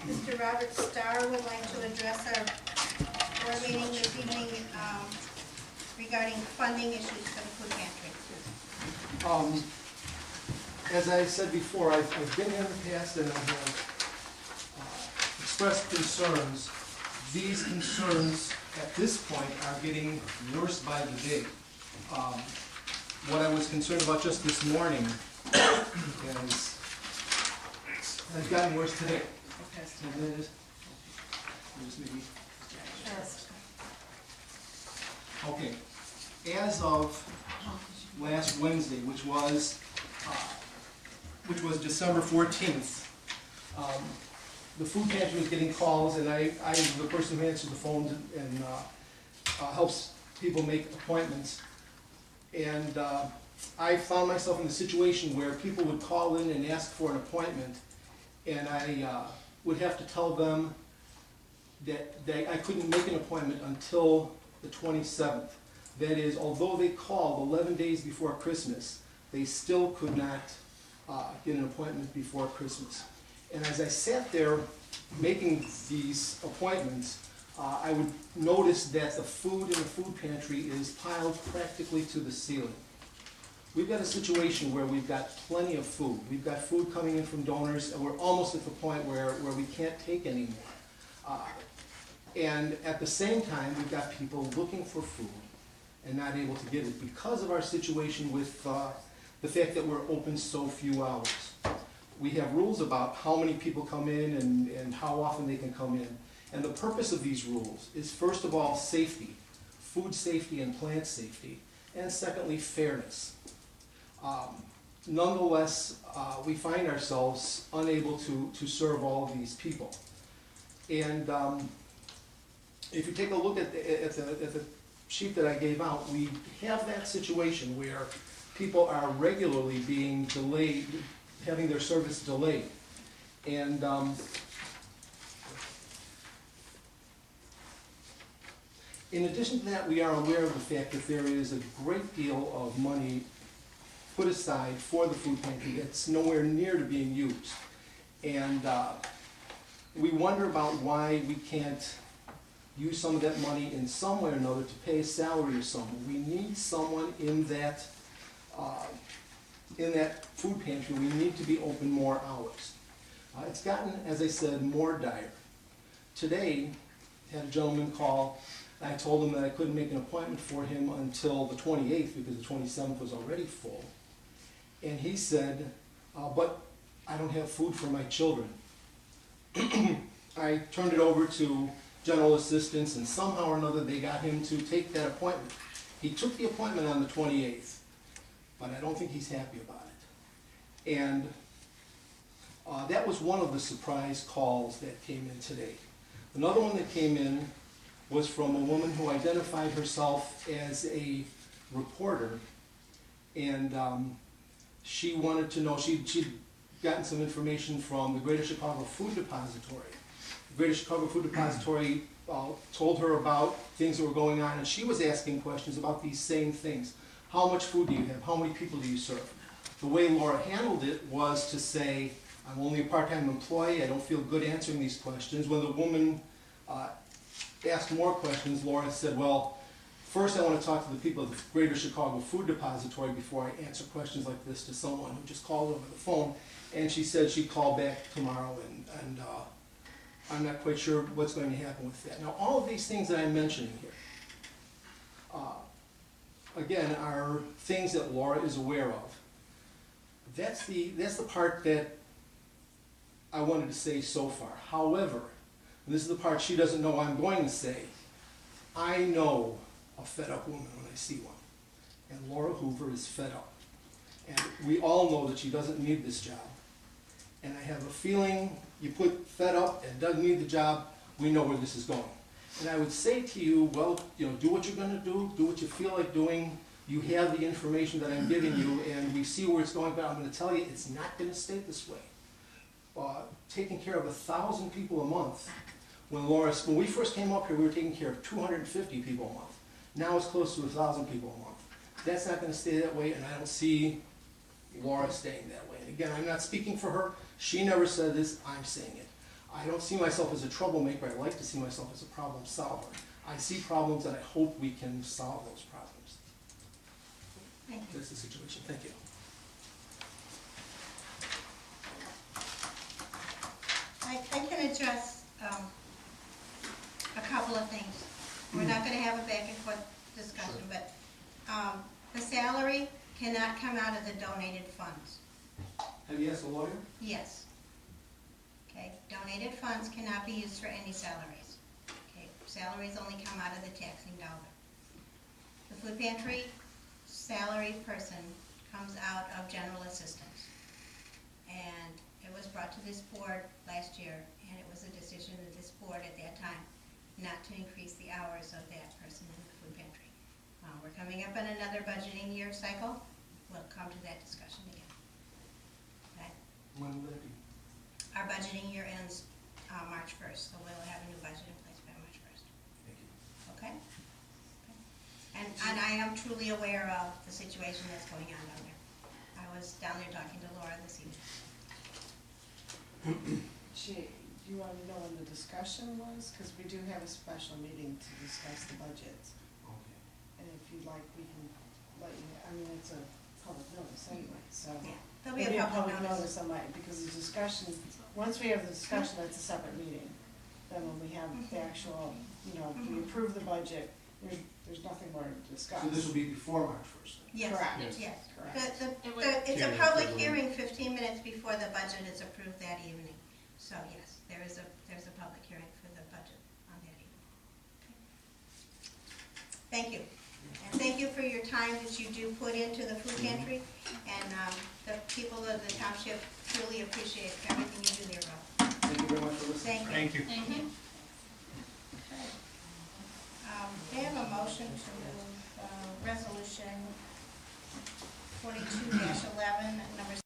Mr. Robert Starr would like to address our board meeting this evening regarding funding issues for the food pantry. As I said before, I've been here in the past and I have expressed concerns. These concerns at this point are getting worse by the day. What I was concerned about just this morning has gotten worse today. Okay. As of last Wednesday, which was December 14th, the food pantry was getting calls, and I'm the person who answers the phone and helps people make appointments. And I found myself in the situation where people would call in and ask for an appointment, and I would have to tell them that I couldn't make an appointment until the 27th. That is, although they called 11 days before Christmas, they still could not get an appointment before Christmas. And as I sat there making these appointments, I would notice that the food in the food pantry is piled practically to the ceiling. We've got a situation where we've got plenty of food. We've got food coming in from donors, and we're almost at the point where we can't take any more. And at the same time, we've got people looking for food and not able to get it because of our situation with the fact that we're open so few hours. We have rules about how many people come in and how often they can come in. And the purpose of these rules is, first of all, safety, food safety and plant safety, and secondly, fairness. Nonetheless, we find ourselves unable to serve all of these people. And if you take a look at the sheet that I gave out, we have that situation where people are regularly being delayed, having their service delayed. And in addition to that, we are aware of the fact that there is a great deal of money put aside for the food pantry that's nowhere near to being used. And we wonder about why we can't use some of that money in some way or another to pay a salary or someone. We need someone in that food pantry. We need to be open more hours. It's gotten, as I said, more dire. Today, I had a gentleman call. I told him that I couldn't make an appointment for him until the 28th because the 27th was already full. And he said, but I don't have food for my children. I turned it over to general assistance, and somehow or another they got him to take that appointment. He took the appointment on the 28th, but I don't think he's happy about it. And that was one of the surprise calls that came in today. Another one that came in was from a woman who identified herself as a reporter, and she wanted to know, she'd gotten some information from the Greater Chicago Food Depository. The Greater Chicago Food Depository told her about things that were going on, and she was asking questions about these same things. How much food do you have? How many people do you serve? The way Laura handled it was to say, I'm only a part-time employee, I don't feel good answering these questions. When the woman asked more questions, Laura said, well, first I want to talk to the people of the Greater Chicago Food Depository before I answer questions like this to someone who just called over the phone. And she said she'd call back tomorrow, and I'm not quite sure what's going to happen with that. Now, all of these things that I'm mentioning here, again, are things that Laura is aware of. That's the part that I wanted to say so far. However, this is the part she doesn't know I'm going to say. I know a fed-up woman when I see one. And Laura Hoover is fed up. And we all know that she doesn't need this job. And I have a feeling you put fed up and doesn't need the job, we know where this is going. And I would say to you, well, do what you're going to do what you feel like doing. You have the information that I'm giving you, and we see where it's going, but I'm going to tell you it's not going to stay this way. Taking care of 1,000 people a month. When we first came up here, we were taking care of 250 people a month. Now it's close to 1,000 people a month. That's not going to stay that way, and I don't see Laura staying that way. And again, I'm not speaking for her. She never said this, I'm saying it. I don't see myself as a troublemaker, I like to see myself as a problem solver. I see problems and I hope we can solve those problems. Thank you. That's the situation, thank you. I can address a couple of things. We're not going to have a back and forth discussion, Sure. but the salary cannot come out of the donated funds. Have you asked a lawyer? Yes. Okay, donated funds cannot be used for any salaries. Okay, salaries only come out of the taxing dollar. The food pantry salary person comes out of general assistance. And it was brought to this board last year, and it was a decision of this board at that time not to increase the hours of that person in the food pantry. We're coming up on another budgeting year cycle. We'll come to that discussion again. Okay? When will that be? Our budgeting year ends March 1st, so we'll have a new budget in place by March 1st. Thank you. Okay? And I am truly aware of the situation that's going on down there. I was down there talking to Laura this evening. Gee, do you want to know when the discussion was? Because we do have a special meeting to discuss the budget. Okay. And if you'd like, we can let you, I mean, it's a public notice anyway, so. Yeah, there'll be a public notice. on that, because the discussion, once we have the discussion, that's a separate meeting. Then when we have the actual, you know, we approve the budget, there's nothing more to discuss. So this will be before March 1st? Yes, Correct. yes. Correct. It's a public hearing 15 minutes before the budget is approved that evening. So yes, there's a public hearing for the budget on that evening. Okay. Thank you. And thank you for your time that you do put into the food pantry. And the people of the township truly appreciate everything you do there, Rob. Thank you very much for listening. Thank you. Thank you. Okay. May I have a motion to move resolution 42-11, number